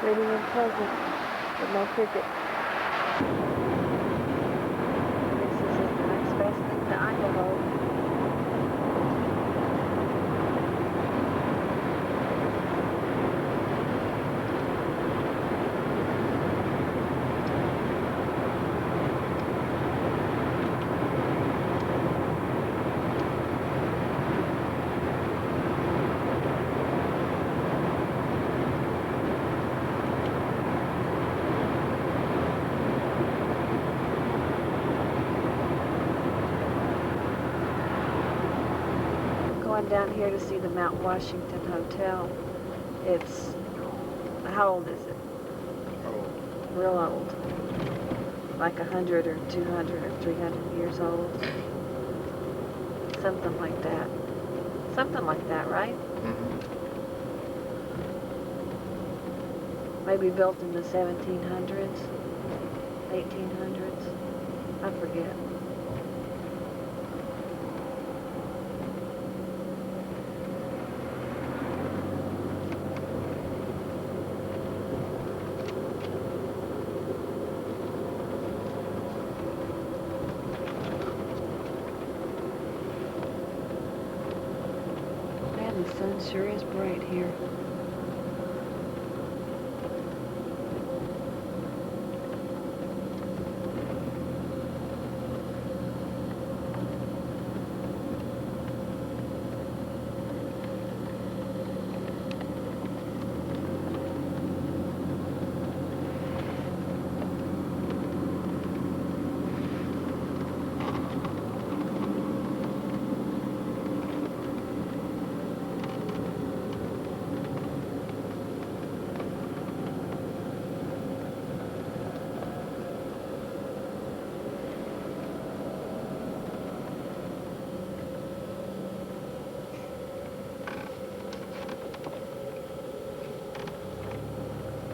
Reading in Pleasant with no cricket. This is the next best thing to Idaho. Going down here to see the Mount Washington Hotel. It's, how old is it? Old. Real old. Like 100 or 200 or 300 years old. Something like that. Something like that, right? Mm-hmm. Maybe built in the 1700s, 1800s. I forget. Man, the sun sure is bright here.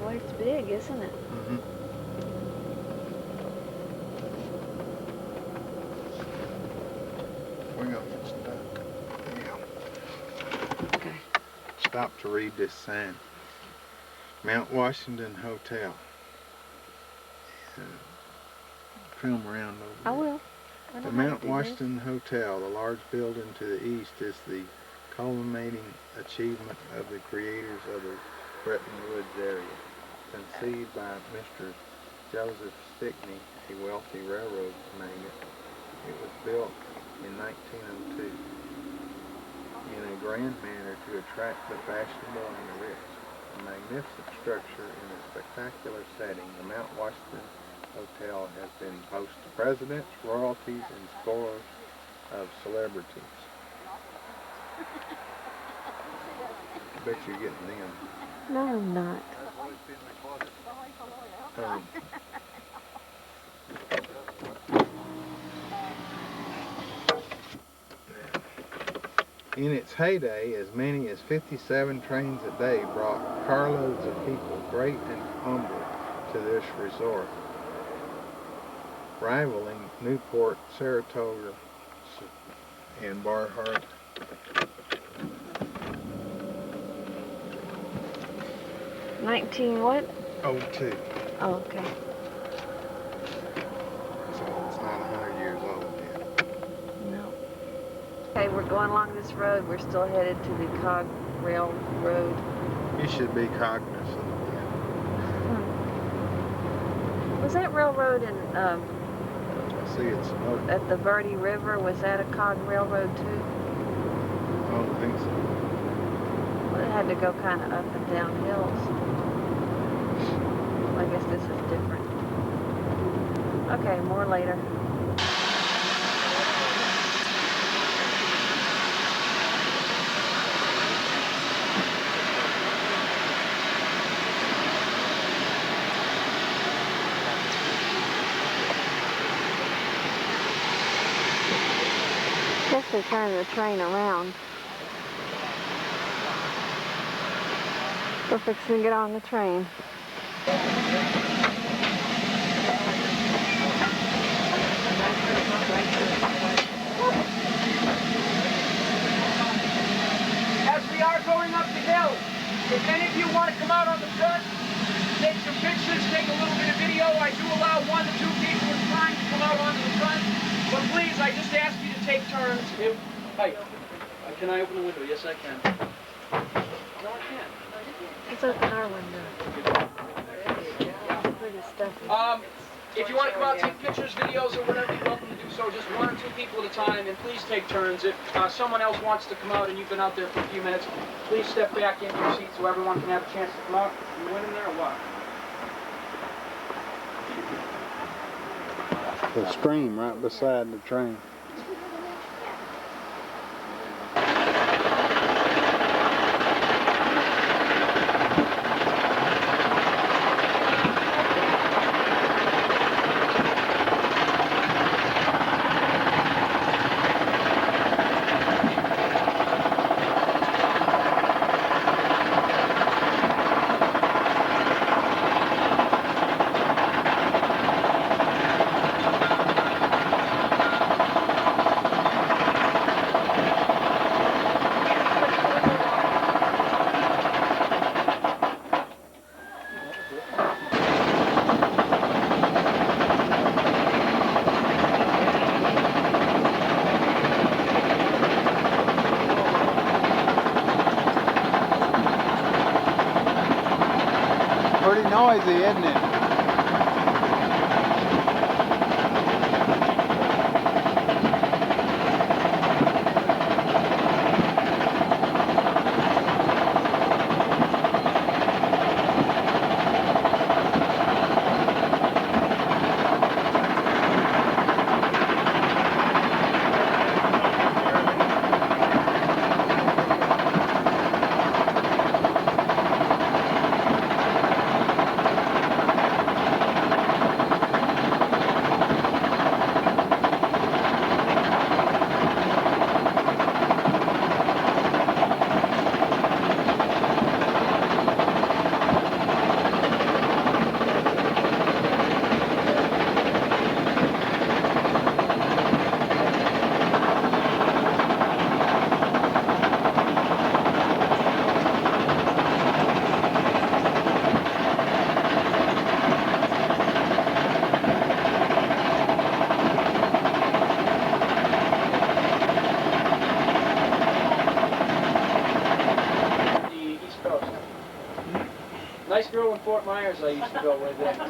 Boy, it's big, isn't it? Mm-hmm. We're gonna get stuck. Yeah. Okay. Stop to read this sign. Mount Washington Hotel. Film around over I there. will. I know The how to Mount do this. Washington Hotel, the large building to the east, is the culminating achievement of the creators of the Bretton Woods area. Conceived by Mr. Joseph Stickney, a wealthy railroad magnate, it was built in 1902 in a grand manner to attract the fashionable and the rich. A magnificent structure in a spectacular setting, the Mount Washington Hotel has been host to presidents, royalties, and scores of celebrities. I bet you're getting them. No, I'm not. In its heyday, as many as 57 trains a day brought carloads of people, great and humble, to this resort, rivaling Newport, Saratoga, and Bar Harbor. 19 what? 02. Oh, okay. So it's not 100 years old yet. No. Okay, we're going along this road. We're still headed to the Cog Railroad. You should be cognizant of Was that railroad in that. I see it's smoke. at the Verde River? Was that a Cog Railroad too? I don't think so. Well, it had to go kind of up and down hills. I guess this is different. Okay, more later. Guess they're turning the train around. We're fixing to get on the train. As we are going up the hill, if any of you want to come out on the front, take some pictures, take a little bit of video. I do allow 1 to 2 people at a time to come out onto the front. But please, I just ask you to take turns. Hi. Can I open the window? Yes, I can. No, I can't. Let's open our window. Where this stuff is. If you want to come out, take pictures, videos, or whatever, you're welcome to do so. Just 1 or 2 people at a time, and please take turns. If someone else wants to come out and you've been out there for a few minutes, please step back into your seat so everyone can have a chance to come out. You went in there or what? The stream right beside the train. Pretty noisy, isn't it? Nice girl in Fort Myers I used to go with. And,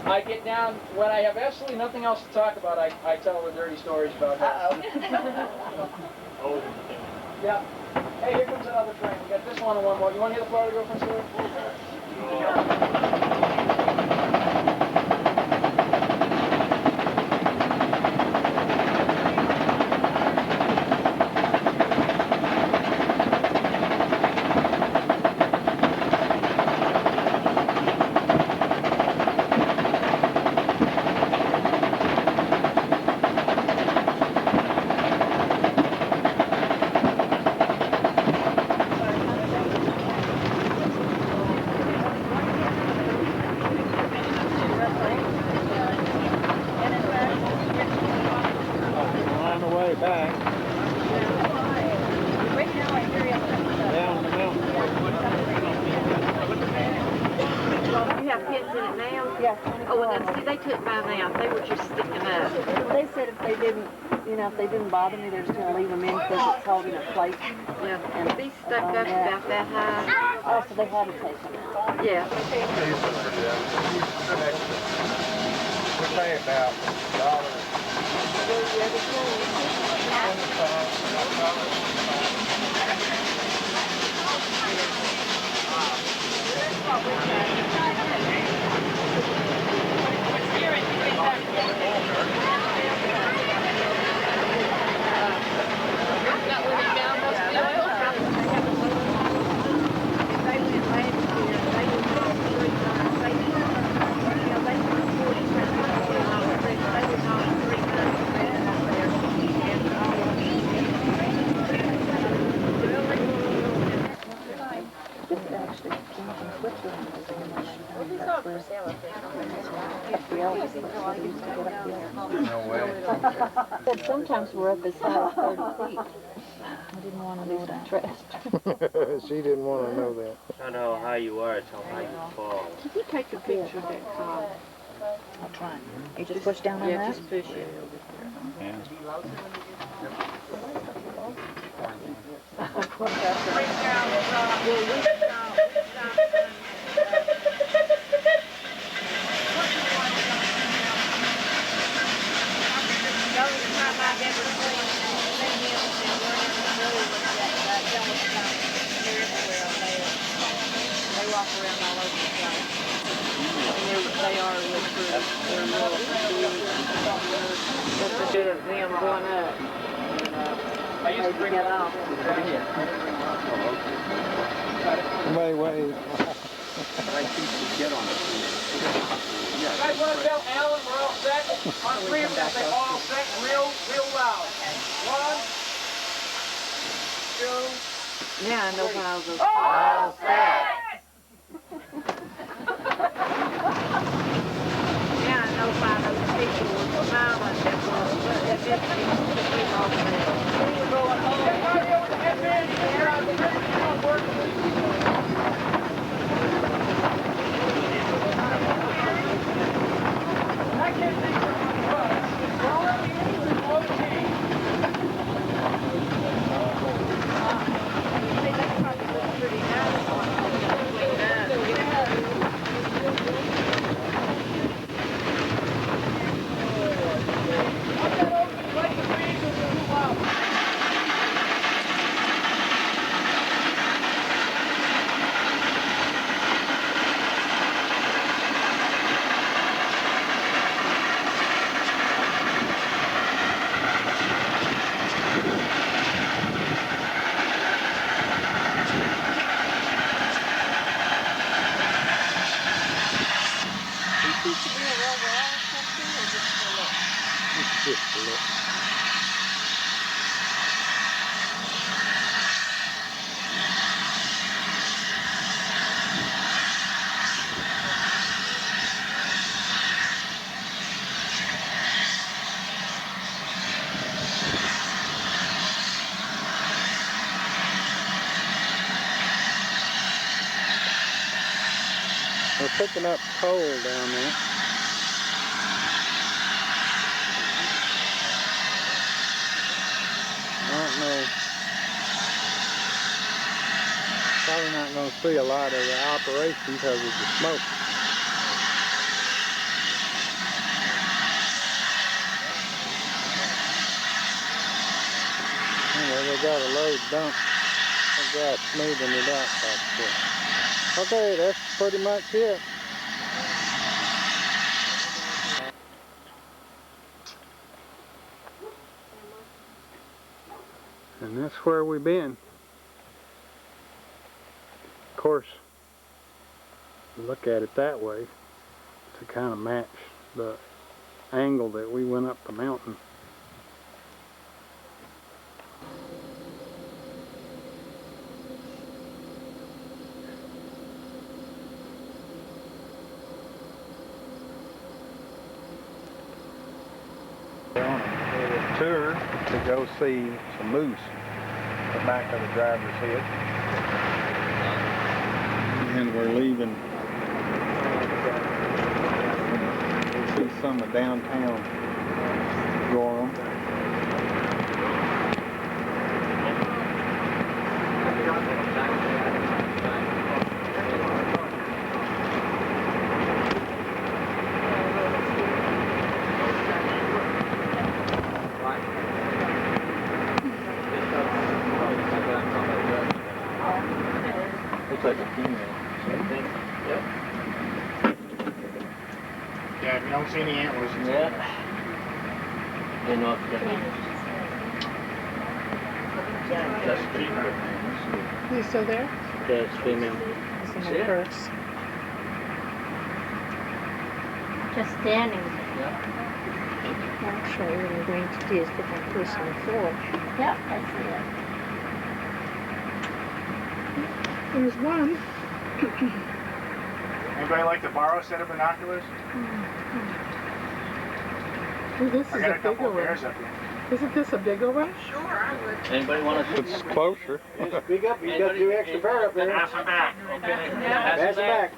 I get down, when I have absolutely nothing else to talk about, I tell her dirty stories about her. Oh. Yeah. Hey, here comes another train. We got this one and one more. You want to hear the Florida girlfriend story? On the way back. Down the mountain. You have pins in it now? Yeah. Oh, well, then, see, they took mine out. They were just sticking up. They said if they didn't, if they didn't bother me, they're just going to leave them in because it's holding it place. Yeah, and these stuck up about that high. Oh, so they had to take them out. Yeah. We pay about no way. But sometimes we're up as high as 30 feet. didn't want to know that. She didn't want to know that. It's not how high you are, it's how high you fall. Did you take a picture of that cog? I'll try. You just push down on Yeah, that? just push it. Them going up. I used to bring Get off. Wait, wait. Guys want to tell Alan we're all set? On three of them, say all set, real loud. 1, 2. Yeah, I know how those all set. Yeah, I know why those people were smiling that was all set. Just a look. We're picking up coal down there. I don't know. Probably not going to see a lot of the operation because of the smoke. Anyway, they got a load dumped. That guy's smoothing it out back there. Okay, that's pretty much it. And that's where we've been. Of course, look at it that way to kind of match the angle that we went up the mountain. On a tour to go see some moose at the back of the driver's head. And we're leaving. We'll see some of downtown Gorham. Looks like a female. Yeah, if you don't see any antlers, it's Didn't know if that's female. You still there? that's female. It's in my purse. Just standing. Actually, what I'm going to do is put my purse on the floor. Yeah, I see it. There's one. Anybody like to borrow a set of binoculars? Ooh, this I is got a a couple bigger of one. pairs up here. Isn't this a bigger one? Anybody want to It's closer. speak up? You got 2 extra pair up there. Pass them back. Okay. Pass them back.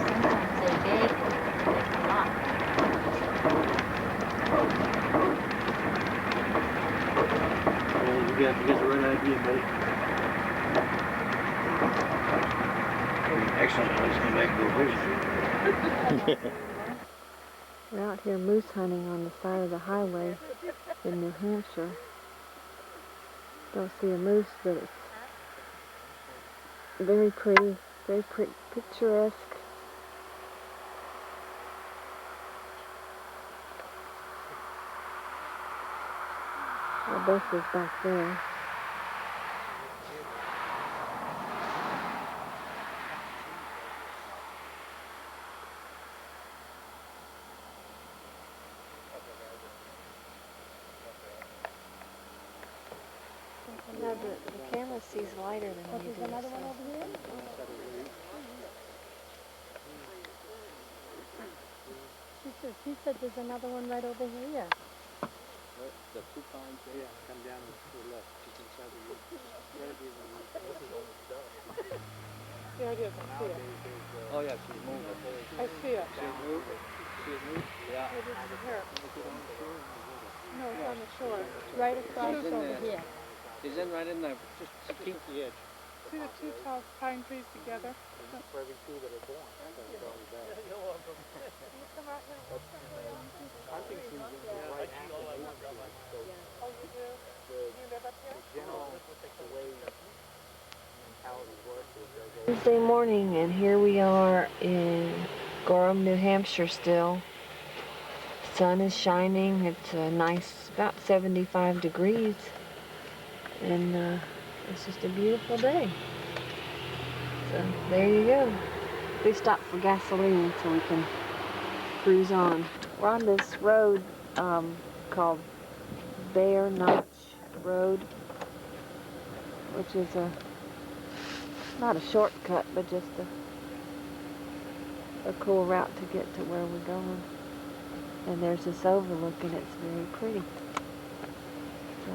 Sometimes they bake and they come up. You got the right idea, buddy. Excellent. I was going to make go We're out here moose hunting on the side of the highway in New Hampshire. Don't see a moose, but it's very pretty, picturesque. Our bus is back there. No, the camera sees lighter than you do. Another one over here? She said there's another one right over here. The 2 pines there, come down to the left. Just inside the wood. Yeah, it is. I see it. Oh, yeah, she's moving. I see it. She's moving. She's moving? Yeah. It is here. No, it's on the shore. Right across She's in over there. here. She's in right in there. Just keep the edge. See the 2 tall pine trees together? For every 2 that are born. Hunting seems to be right active. Oh, you do? You live up here? General, the way mentality works is Wednesday morning, and here we are in Gorham, New Hampshire still. Sun is shining. It's a nice, about 75 degrees. And it's just a beautiful day. So there you go. We stopped for gasoline so we can cruise on. We're on this road called Bear Notch Road, which is not a shortcut, but just a cool route to get to where we're going. And there's this overlook, and it's very pretty. So.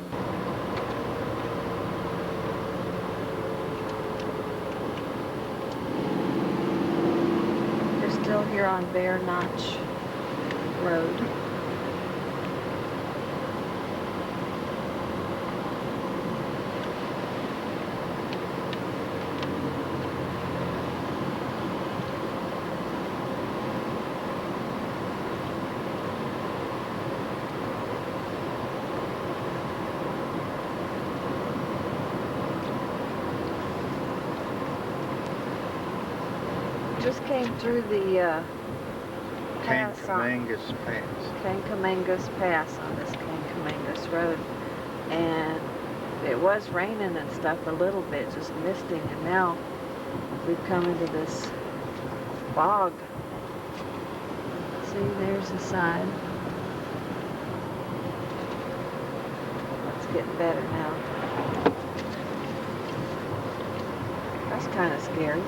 We're still here on Bear Notch Road. Just came through the pass on Kankamangus Pass. Kankamangus Pass on this Kankamangus Road, and it was raining and stuff a little bit, just misting, and now we've come into this fog. See, there's the sign. It's getting better now. That's kind of scary.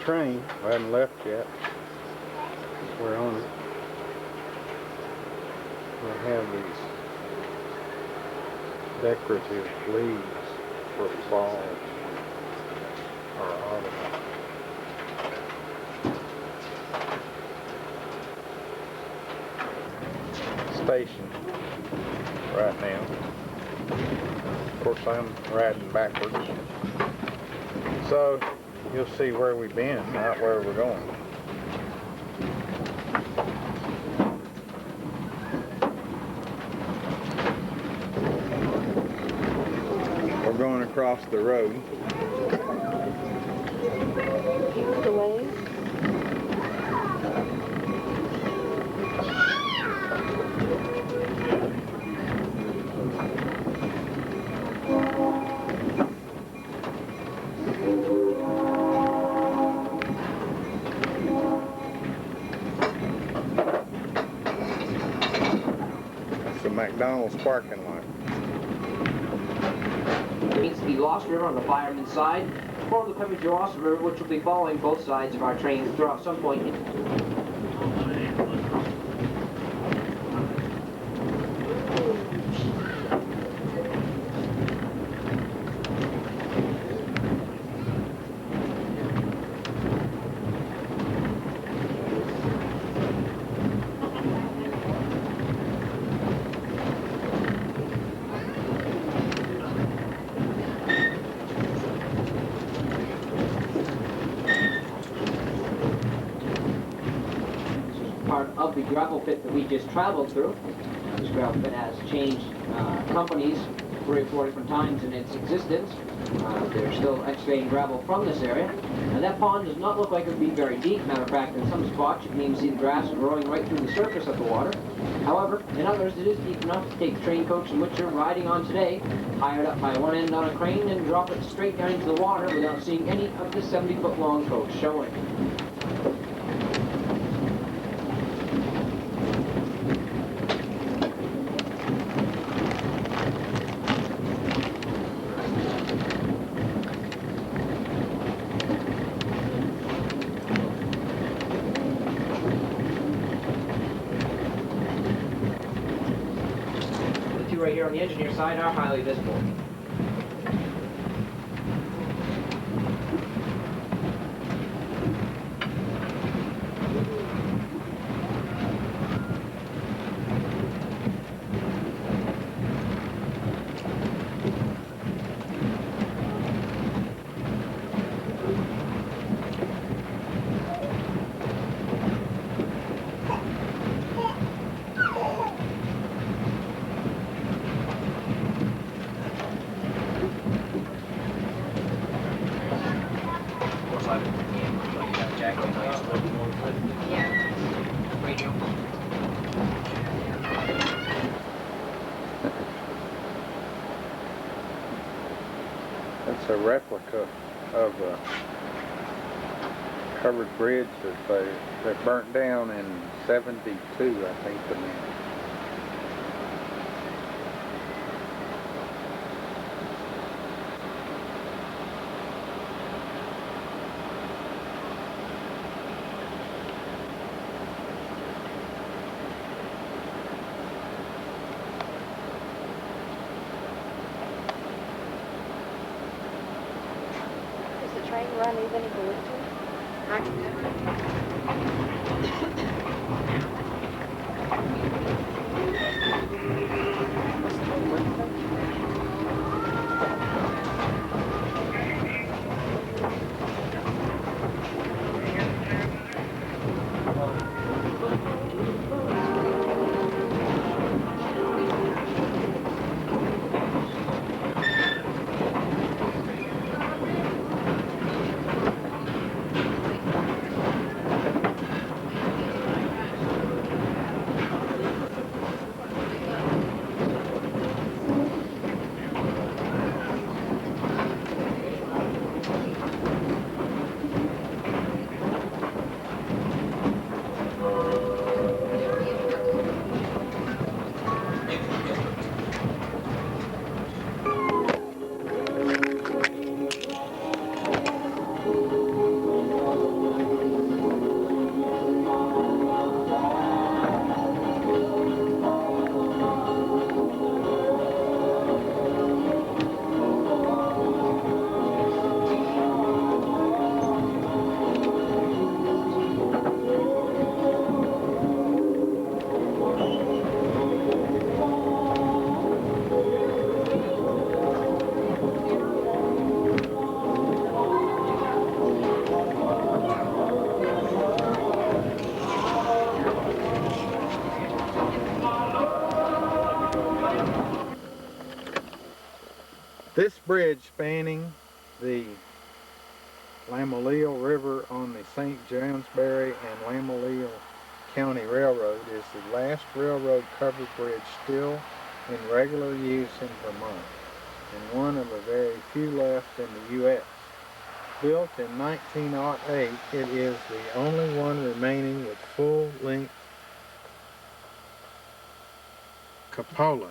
train. We haven't left yet. We're on it. We have these decorative leaves for fall or autumn. Station right now. Of course, I'm riding backwards. So you'll see where we've been, not where we're going. We're going across the road. Keep the way. That's the McDonald's parking lot. Meets the Lost River on the fireman's side, or the Pemmican Lost River, which will be following both sides of our train throughout some point. Part of the gravel pit that we just traveled through. This gravel pit has changed companies 3 or 4 different times in its existence. They're still excavating gravel from this area. And that pond does not look like it would be very deep. Matter of fact, in some spots you can even see the grass growing right through the surface of the water. However, in others it is deep enough to take the train coach in which you're riding on today, hire it up by one end on a crane and drop it straight down into the water without seeing any of the 70-foot long coach showing. Right here on the engineer side are highly visible. That's a replica of a covered bridge that burnt down in '72, I think the man. Does the train run even in Gallipoli? This bridge spanning the Lamoille River on the St. Johnsbury and Lamoille County Railroad is the last railroad covered bridge still in regular use in Vermont, and one of a very few left in the U.S. Built in 1908, it is the only one remaining with full-length cupola,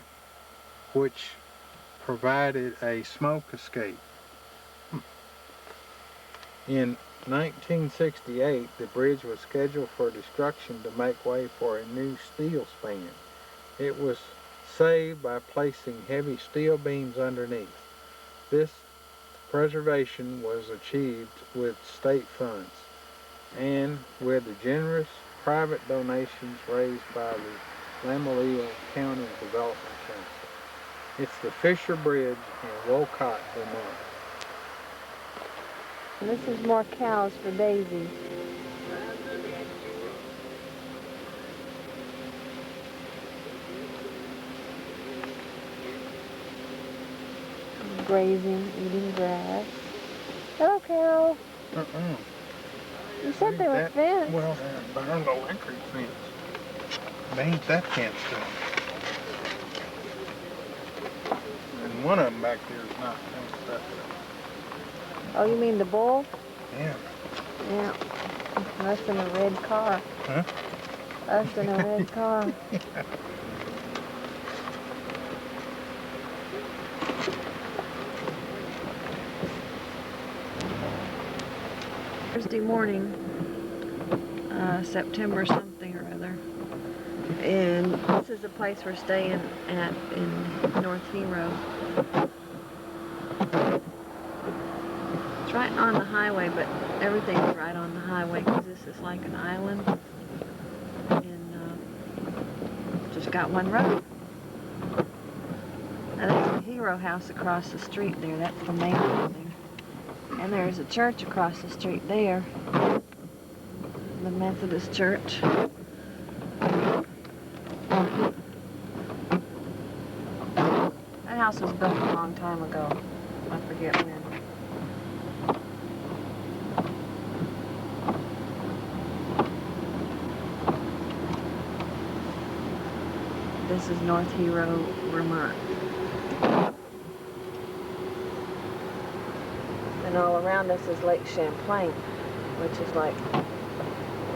which provided a smoke escape. In 1968, the bridge was scheduled for destruction to make way for a new steel span. It was saved by placing heavy steel beams underneath. This preservation was achieved with state funds and with the generous private donations raised by the Lamoille County Development Council. It's the Fisher Bridge in Wolcott, Vermont. This is more cows for Daisy. Grazing, eating grass. Hello, cow. You said they were fenced. Well, they're barn electric fence. They ain't that fenced up. And one of them back there is not fenced up. Oh, you mean the bull? Yeah. Yeah. Us in a red car. Huh? Us in a red car. Thursday morning, September something or other. And this is the place we're staying at in North Hero. It's right on the highway, but everything's right on the highway because this is like an island. And just got one road. Now there's a Hero house across the street there. That's the main building. And there's a church across the street there. The Methodist Church. That house was built a long time ago. I forget when. This is North Hero, Vermont. And all around us is Lake Champlain, which is like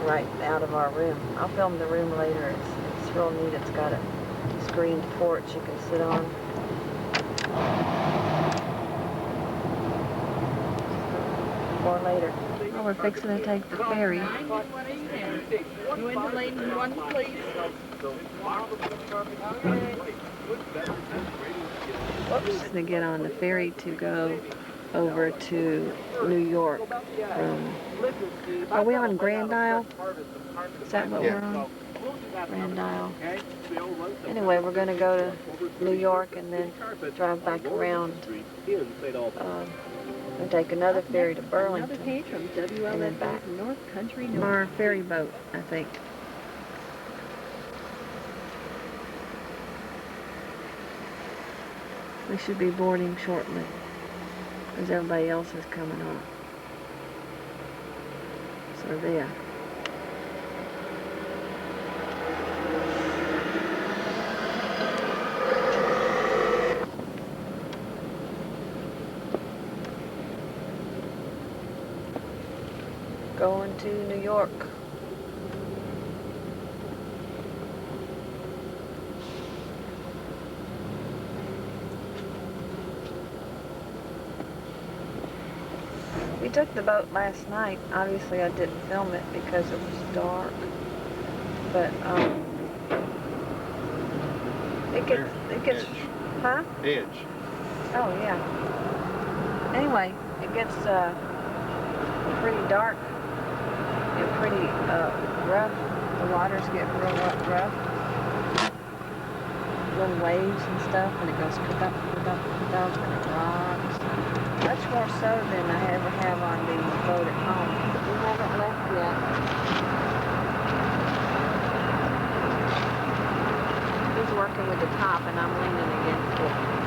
right out of our room. I'll film the room later. It's real neat. It's got a screened porch you can sit on. Or later. Well, we're fixing to take the ferry. You in the lane one, please? Whoops. To get on the ferry to go over to New York. Are we on Grand Isle? Is that what we're on? Grand Isle. Anyway, we're going to go to New York and then drive back around and take another ferry to Burlington. Another page from And then back. WLF's North Country Our ferry boat, I think. We should be boarding shortly, because everybody else is coming on. So there. Going to New York. We took the boat last night. Obviously I didn't film it because it was dark. But it gets Edge. huh? Edge. Oh yeah. Anyway, it gets pretty dark and pretty rough. The waters get real rough. Little waves and stuff, and it goes and it rocks. Much more so than I ever have on the boat at home. We haven't left yet. He's working with the top and I'm leaning against it.